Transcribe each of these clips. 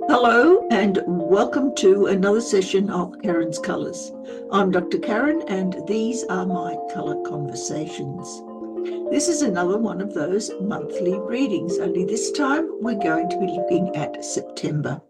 Hello and welcome to another session of Karen's Colours. I'm Dr. Karen and these are my colour conversations. This is another one of those monthly readings, only this time we're going to be looking at September.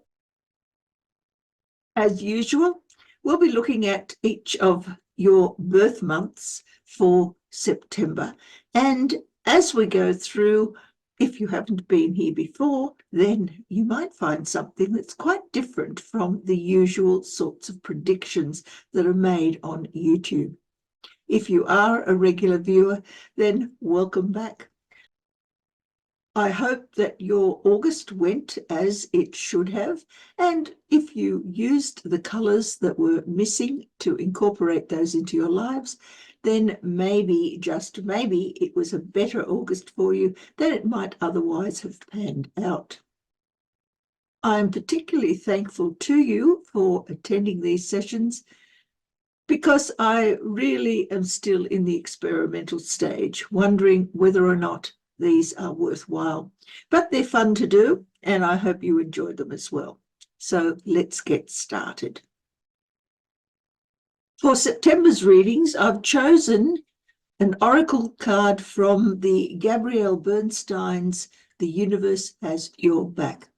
As usual, we'll be looking at each of your birth months for September. And as we go through, if you haven't been here before, then you might find something that's quite different from the usual sorts of predictions that are made on YouTube. If you are a regular viewer, then welcome back. I hope that your August went as it should have, and if you used the colours that were missing to incorporate those into your lives, then maybe, just maybe, it was a better August for you than it might otherwise have panned out. I'm particularly thankful to you for attending these sessions because I really am still in the experimental stage, wondering whether or not these are worthwhile. But they're fun to do, and I hope you enjoy them as well. So let's get started. For September's readings, I've chosen an oracle card from the Gabrielle Bernstein's The Universe Has Your Back.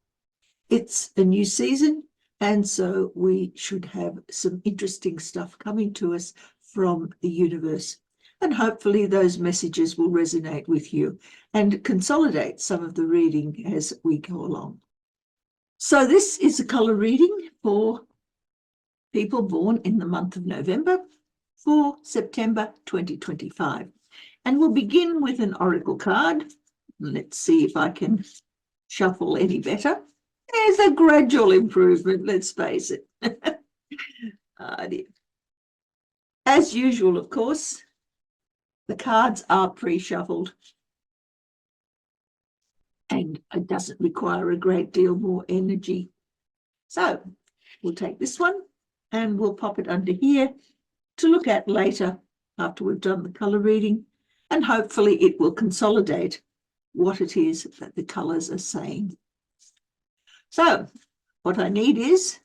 It's a new season, and so we should have some interesting stuff coming to us from the universe. And hopefully those messages will resonate with you and consolidate some of the reading as we go along. So this is a colour reading for people born in the month of November for September 2025. And we'll begin with an oracle card. Let's see if I can shuffle any better. There's a gradual improvement, let's face it. Dear. As usual, of course, the cards are pre-shuffled and it doesn't require a great deal more energy. So we'll take this one and we'll pop it under here to look at later after we've done the colour reading, and hopefully it will consolidate what it is that the colours are saying. So what I need is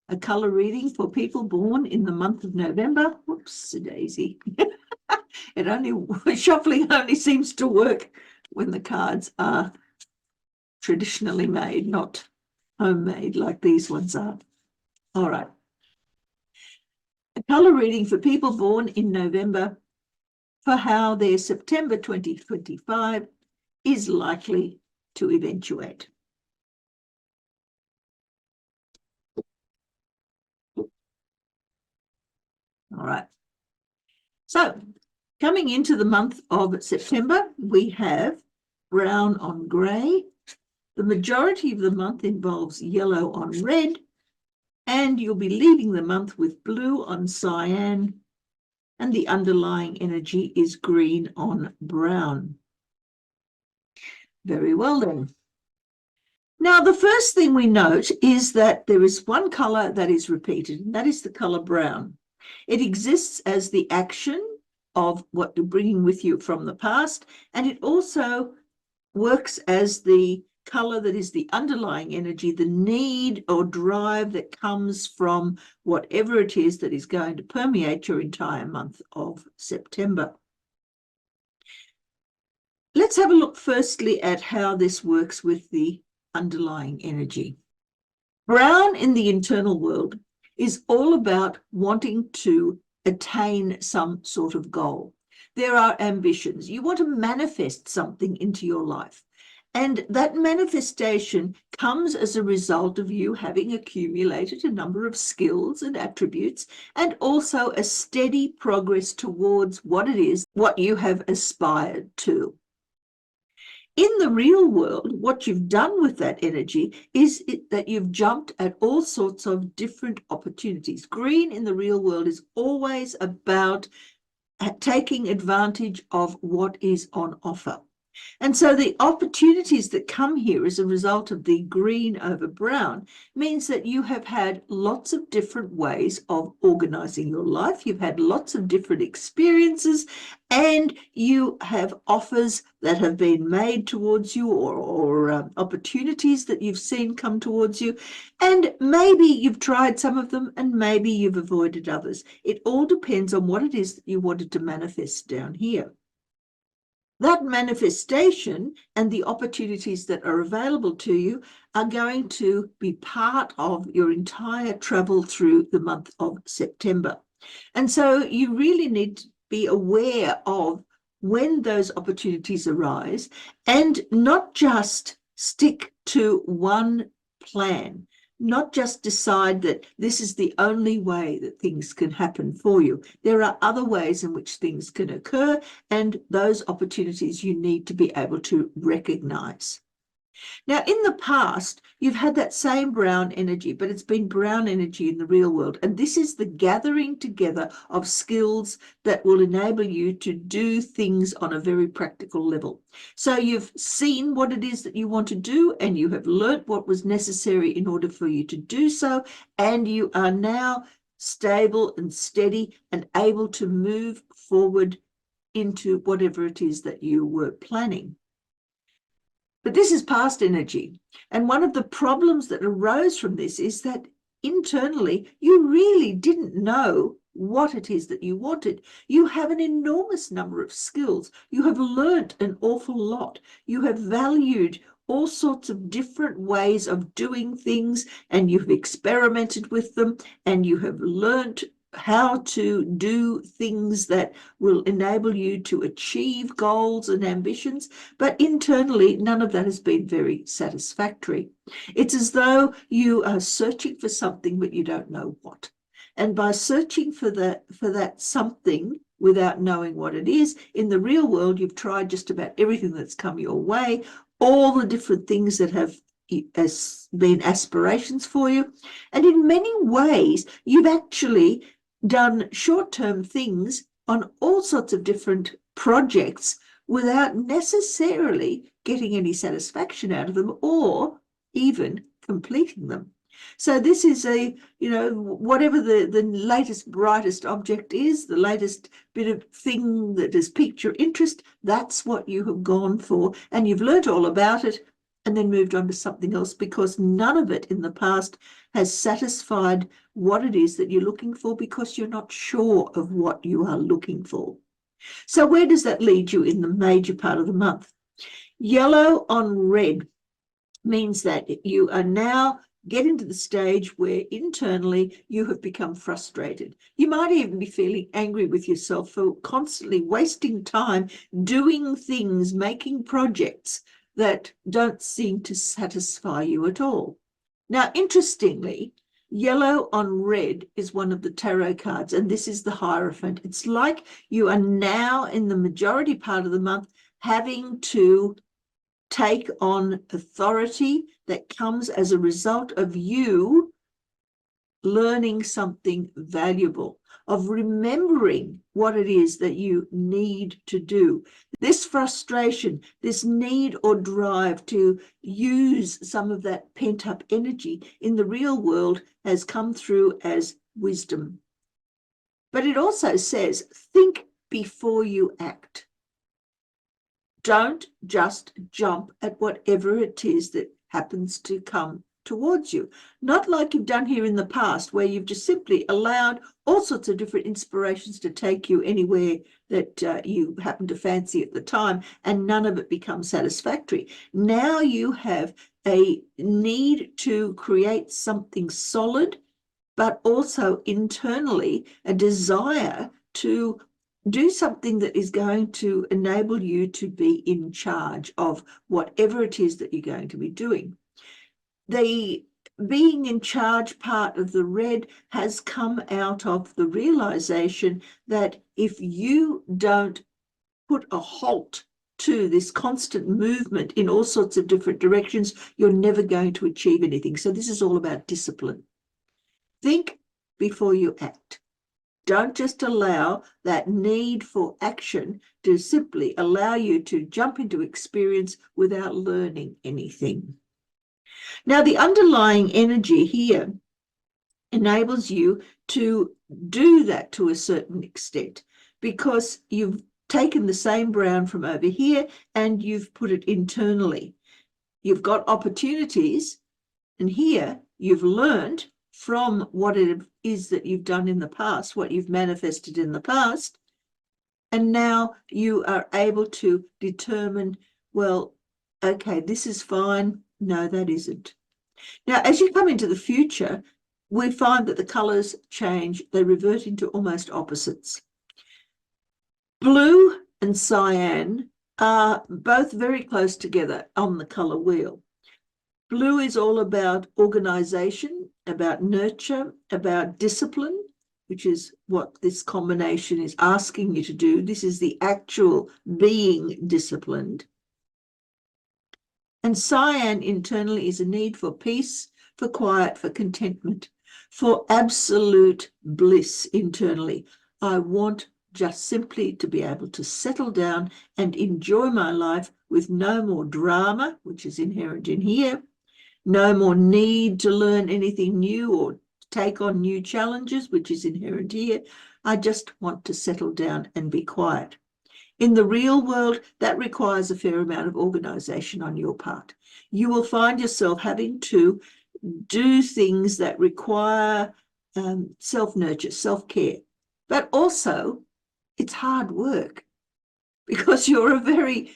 a colour reading for people born in the month of November. Whoops-a-daisy. Shuffling only seems to work when the cards are traditionally made, not homemade like these ones are. All right. A colour reading for people born in November for how their September 2025 is likely to eventuate. All right. So coming into the month of September, we have brown on grey. The majority of the month involves yellow on red, and you'll be leaving the month with blue on cyan, and the underlying energy is green on brown. Very well then. Now, the first thing we note is that there is one colour that is repeated, and that is the colour brown. It exists as the action of what you're bringing with you from the past, and it also works as the colour that is the underlying energy, the need or drive that comes from whatever it is that is going to permeate your entire month of September. Let's have a look firstly at how this works with the underlying energy. Brown in the internal world is all about wanting to attain some sort of goal. There are ambitions. You want to manifest something into your life. And that manifestation comes as a result of you having accumulated a number of skills and attributes, and also a steady progress towards what it is, what you have aspired to. In the real world, what you've done with that energy is that you've jumped at all sorts of different opportunities. Green in the real world is always about taking advantage of what is on offer. And so the opportunities that come here as a result of the green over brown means that you have had lots of different ways of organizing your life. You've had lots of different experiences, and you have offers that have been made towards you, or opportunities that you've seen come towards you. And maybe you've tried some of them and maybe you've avoided others. It all depends on what it is that you wanted to manifest down here. That manifestation and the opportunities that are available to you are going to be part of your entire travel through the month of September. And so you really need to be aware of when those opportunities arise and not just stick to one plan. Not just decide that this is the only way that things can happen for you. There are other ways in which things can occur, and those opportunities you need to be able to recognize. Now, in the past, you've had that same brown energy, but it's been brown energy in the real world. And this is the gathering together of skills that will enable you to do things on a very practical level. So you've seen what it is that you want to do, and you have learnt what was necessary in order for you to do so. And you are now stable and steady and able to move forward into whatever it is that you were planning. But this is past energy. And one of the problems that arose from this is that internally, you really didn't know what it is that you wanted. You have an enormous number of skills. You have learnt an awful lot. You have valued all sorts of different ways of doing things, and you've experimented with them, and you have learnt how to do things that will enable you to achieve goals and ambitions, but internally, none of that has been very satisfactory. It's as though you are searching for something, but you don't know what. And by searching for that something without knowing what it is, in the real world, you've tried just about everything that's come your way, all the different things that have been aspirations for you. And in many ways, you've actually done short-term things on all sorts of different projects without necessarily getting any satisfaction out of them or even completing them. So this is whatever the latest, brightest object is, the latest bit of thing that has piqued your interest, that's what you have gone for, and you've learnt all about it and then moved on to something else, because none of it in the past has satisfied what it is that you're looking for, because you're not sure of what you are looking for. So where does that lead you in the major part of the month? Yellow on red means that you are now getting to the stage where internally you have become frustrated. You might even be feeling angry with yourself for constantly wasting time doing things, making projects that don't seem to satisfy you at all. Now, interestingly, yellow on red is one of the tarot cards, and this is the Hierophant. It's like you are now in the majority part of the month having to take on authority that comes as a result of you learning something valuable, of remembering what it is that you need to do. This frustration, this need or drive to use some of that pent-up energy in the real world has come through as wisdom. But it also says, think before you act. Don't just jump at whatever it is that happens to come towards you. Not like you've done here in the past, where you've just simply allowed all sorts of different inspirations to take you anywhere that you happen to fancy at the time, and none of it becomes satisfactory. Now you have a need to create something solid, but also internally a desire to do something that is going to enable you to be in charge of whatever it is that you're going to be doing. The being in charge part of the red has come out of the realization that if you don't put a halt to this constant movement in all sorts of different directions, you're never going to achieve anything. So this is all about discipline. Think before you act. Don't just allow that need for action to simply allow you to jump into experience without learning anything. Now, the underlying energy here enables you to do that to a certain extent because you've taken the same brown from over here and you've put it internally. You've got opportunities, and here you've learned from what it is that you've done in the past, what you've manifested in the past, and now you are able to determine, well, okay, this is fine. No, that isn't. Now, as you come into the future, we find that the colours change. They revert into almost opposites. Blue and cyan are both very close together on the colour wheel. Blue is all about organisation, about nurture, about discipline, which is what this combination is asking you to do. This is the actual being disciplined. And cyan internally is a need for peace, for quiet, for contentment, for absolute bliss internally. I want just simply to be able to settle down and enjoy my life with no more drama, which is inherent in here, no more need to learn anything new or take on new challenges, which is inherent here. I just want to settle down and be quiet. In the real world, that requires a fair amount of organisation on your part. You will find yourself having to do things that require self-nurture, self-care. But also, it's hard work because you're a very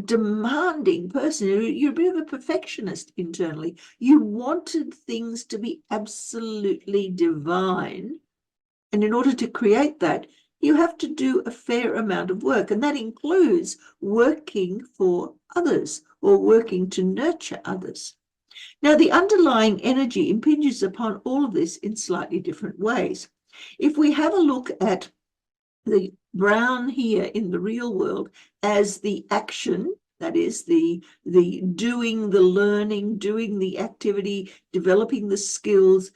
demanding person. You're a bit of a perfectionist internally. You wanted things to be absolutely divine. And in order to create that, you have to do a fair amount of work. And that includes working for others or working to nurture others. Now, the underlying energy impinges upon all of this in slightly different ways. If we have a look at the brown here in the real world as the action, that is the doing, the learning, doing the activity, developing the skills,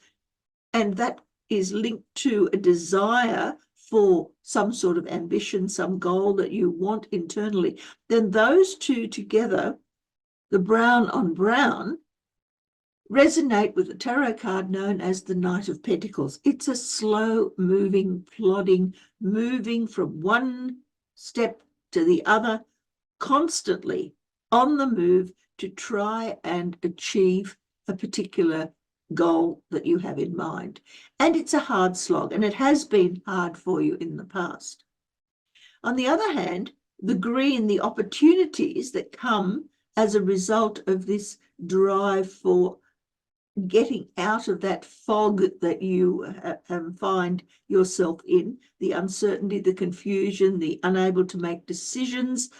and that is linked to a desire for some sort of ambition, some goal that you want internally, then those two together, the brown on brown, resonate with the tarot card known as the Knight of Pentacles. It's a slow moving, plodding, moving from one step to the other, constantly on the move to try and achieve a particular goal that you have in mind. And it's a hard slog, and it has been hard for you in the past. On the other hand, the green, the opportunities that come as a result of this drive for getting out of that fog that you find yourself in, the uncertainty, the confusion, the unable to make decisions,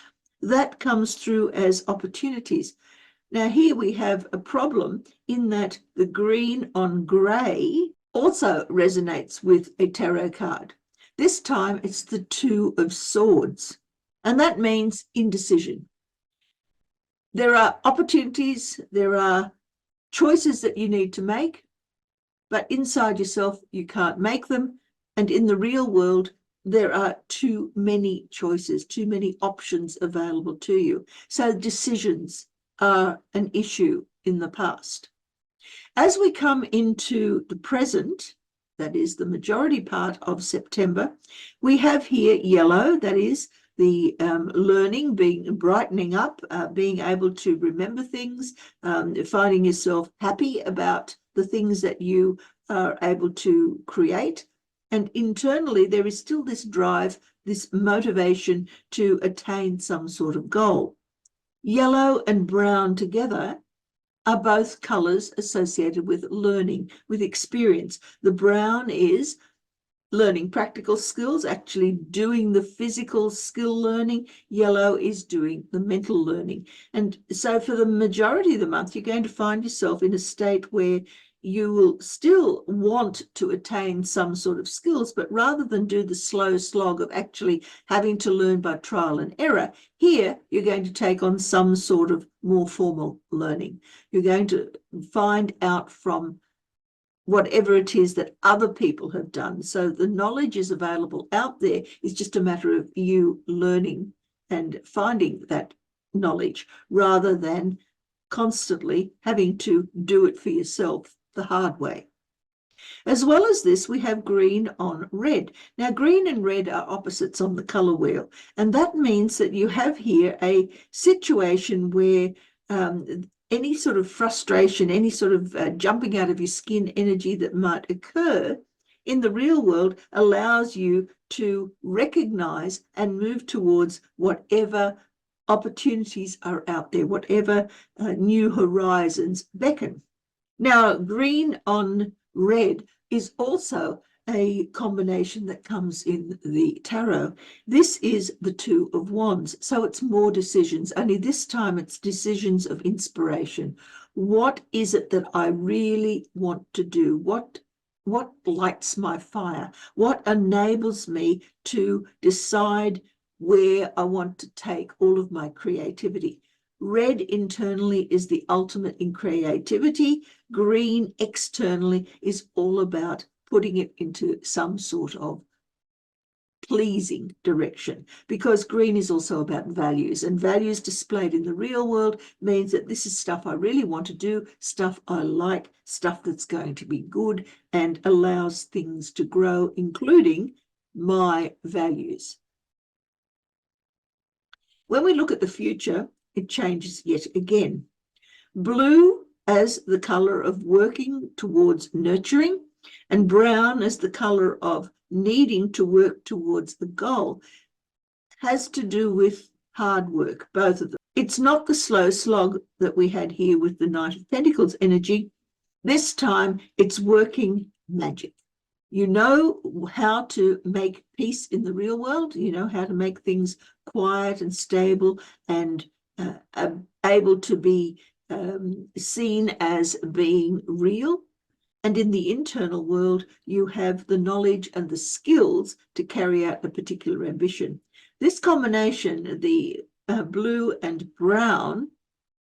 that comes through as opportunities. Now, here we have a problem in that the green on grey also resonates with a tarot card. This time it's the Two of Swords, and that means indecision. There are opportunities, there are choices that you need to make, but inside yourself you can't make them. And in the real world, there are too many choices, too many options available to you. So decisions are an issue in the past. As we come into the present, that is the majority part of September, we have here yellow, that is the learning, brightening up, being able to remember things, finding yourself happy about the things that you are able to create. And internally, there is still this drive, this motivation to attain some sort of goal. Yellow and brown together are both colours associated with learning, with experience. The brown is learning practical skills, actually doing the physical skill learning. Yellow is doing the mental learning. And so for the majority of the month, you're going to find yourself in a state where you will still want to attain some sort of skills, but rather than do the slow slog of actually having to learn by trial and error, here you're going to take on some sort of more formal learning. You're going to find out from whatever it is that other people have done. So the knowledge is available out there. It's just a matter of you learning and finding that knowledge rather than constantly having to do it for yourself the hard way. As well as this, we have green on red. Now, green and red are opposites on the color wheel, and that means that you have here a situation where any sort of frustration, any sort of jumping out of your skin energy that might occur in the real world allows you to recognize and move towards whatever opportunities are out there, whatever new horizons beckon. Now, green on red is also a combination that comes in the tarot. This is the Two of Wands, so it's more decisions, only this time it's decisions of inspiration. What is it that I really want to do? What lights my fire? What enables me to decide where I want to take all of my creativity? Red internally is the ultimate in creativity. Green externally is all about putting it into some sort of pleasing direction, because green is also about values, and values displayed in the real world means that this is stuff I really want to do, stuff I like, stuff that's going to be good and allows things to grow, including my values. When we look at the future, it changes yet again. Blue as the color of working towards nurturing, and brown as the color of needing to work towards the goal, has to do with hard work, both of them. It's not the slow slog that we had here with the Knight of Pentacles energy. This time it's working magic. You know how to make peace in the real world. You know how to make things quiet and stable and able to be seen as being real. And in the internal world, you have the knowledge and the skills to carry out a particular ambition. This combination, the blue and brown,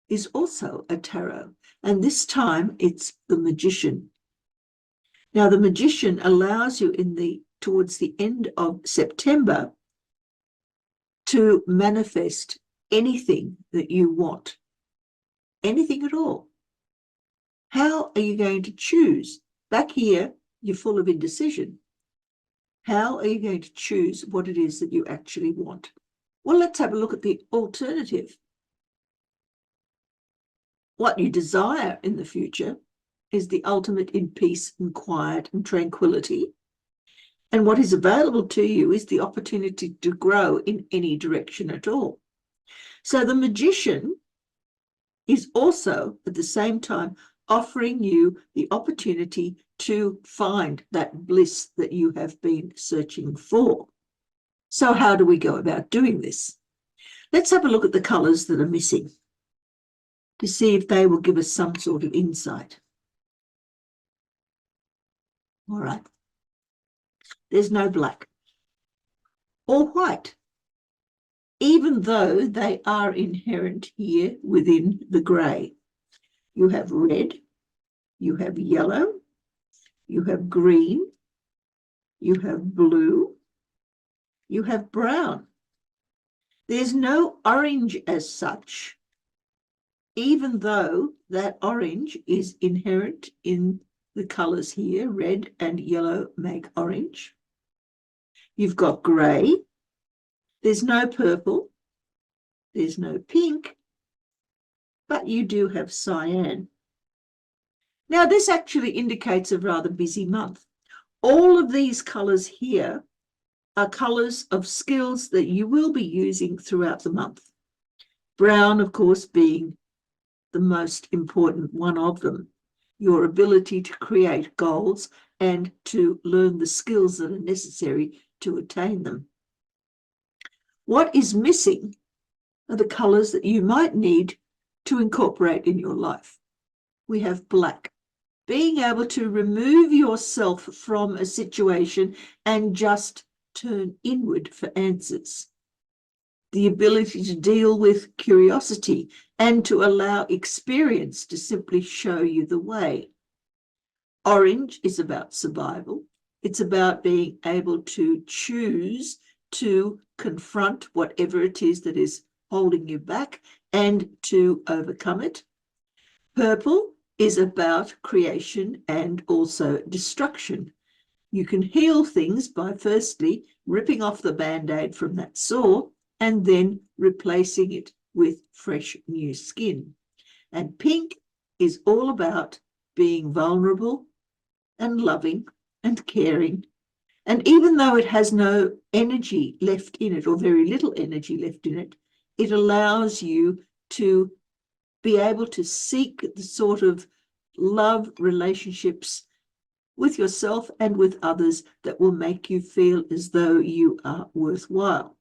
is also a tarot. And this time it's the Magician. Now, the Magician allows you towards the end of September to manifest anything that you want, anything at all. How are you going to choose? Back here, you're full of indecision. How are you going to choose what it is that you actually want? Well, let's have a look at the alternative. What you desire in the future is the ultimate in peace and quiet and tranquility. And what is available to you is the opportunity to grow in any direction at all. So the Magician is also at the same time offering you the opportunity to find that bliss that you have been searching for. So how do we go about doing this? Let's have a look at the colors that are missing to see if they will give us some sort of insight. All right. There's no black or white, even though they are inherent here within the grey. You have red, you have yellow, you have green, you have blue, you have brown. There's no orange as such, even though that orange is inherent in the colours here. Red and yellow make orange. You've got grey. There's no purple. There's no pink. But you do have cyan. Now, this actually indicates a rather busy month. All of these colours here are colours of skills that you will be using throughout the month. Brown, of course, being the most important one of them. Your ability to create goals and to learn the skills that are necessary to attain them. What is missing are the colours that you might need to incorporate in your life. We have black. Being able to remove yourself from a situation and just turn inward for answers. The ability to deal with curiosity and to allow experience to simply show you the way. Orange is about survival. It's about being able to choose to confront whatever it is that is holding you back and to overcome it. Purple is about creation and also destruction. You can heal things by firstly ripping off the Band-Aid from that sore and then replacing it with fresh new skin. And pink is all about being vulnerable and loving and caring. And even though it has no energy left in it, or very little energy left in it, it allows you to be able to seek the sort of love relationships with yourself and with others that will make you feel as though you are worthwhile.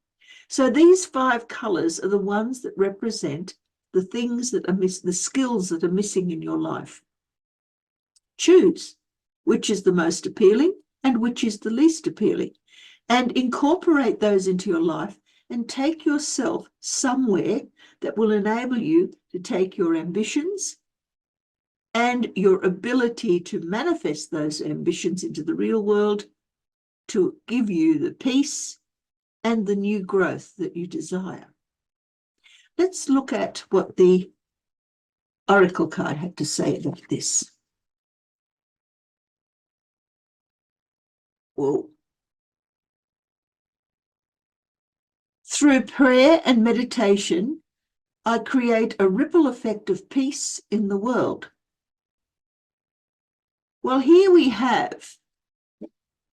So these 5 colors are the ones that represent the things that are the skills that are missing in your life. Choose which is the most appealing and which is the least appealing, and incorporate those into your life and take yourself somewhere that will enable you to take your ambitions and your ability to manifest those ambitions into the real world to give you the peace and the new growth that you desire. Let's look at what the Oracle card had to say about this. Well, through prayer and meditation, I create a ripple effect of peace in the world. Well, here we have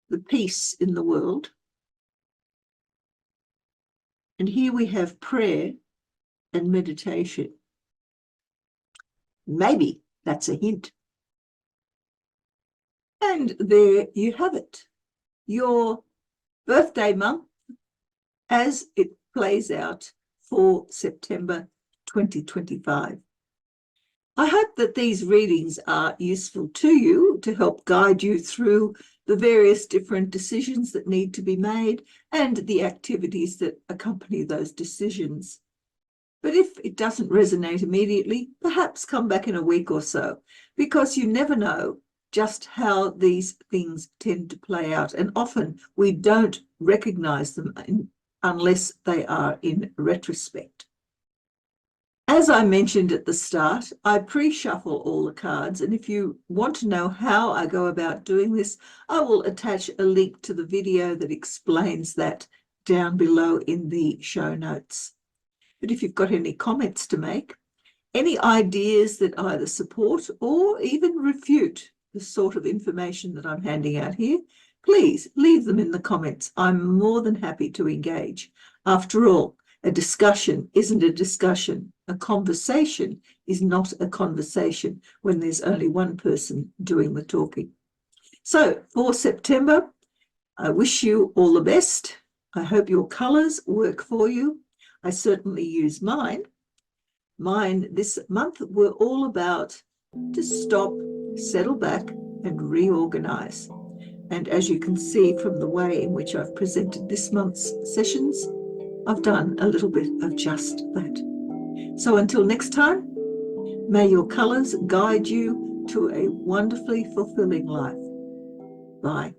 the peace in the world. And here we have prayer and meditation. Maybe that's a hint. And there you have it, your birthday month as it plays out for September 2025. I hope that these readings are useful to you to help guide you through the various different decisions that need to be made and the activities that accompany those decisions. But if it doesn't resonate immediately, perhaps come back in a week or so, because you never know just how these things tend to play out. And often we don't recognize them unless they are in retrospect. As I mentioned at the start, I pre-shuffle all the cards, and if you want to know how I go about doing this, I will attach a link to the video that explains that down below in the show notes. But if you've got any comments to make, any ideas that either support or even refute the sort of information that I'm handing out here, please leave them in the comments. I'm more than happy to engage. After all, a discussion isn't a discussion. A conversation is not a conversation when there's only one person doing the talking. So for September, I wish you all the best. I hope your colours work for you. I certainly use mine. Mine this month were all about to stop, settle back and reorganize. And as you can see from the way in which I've presented this month's sessions, I've done a little bit of just that. So until next time, may your colours guide you to a wonderfully fulfilling life. Bye.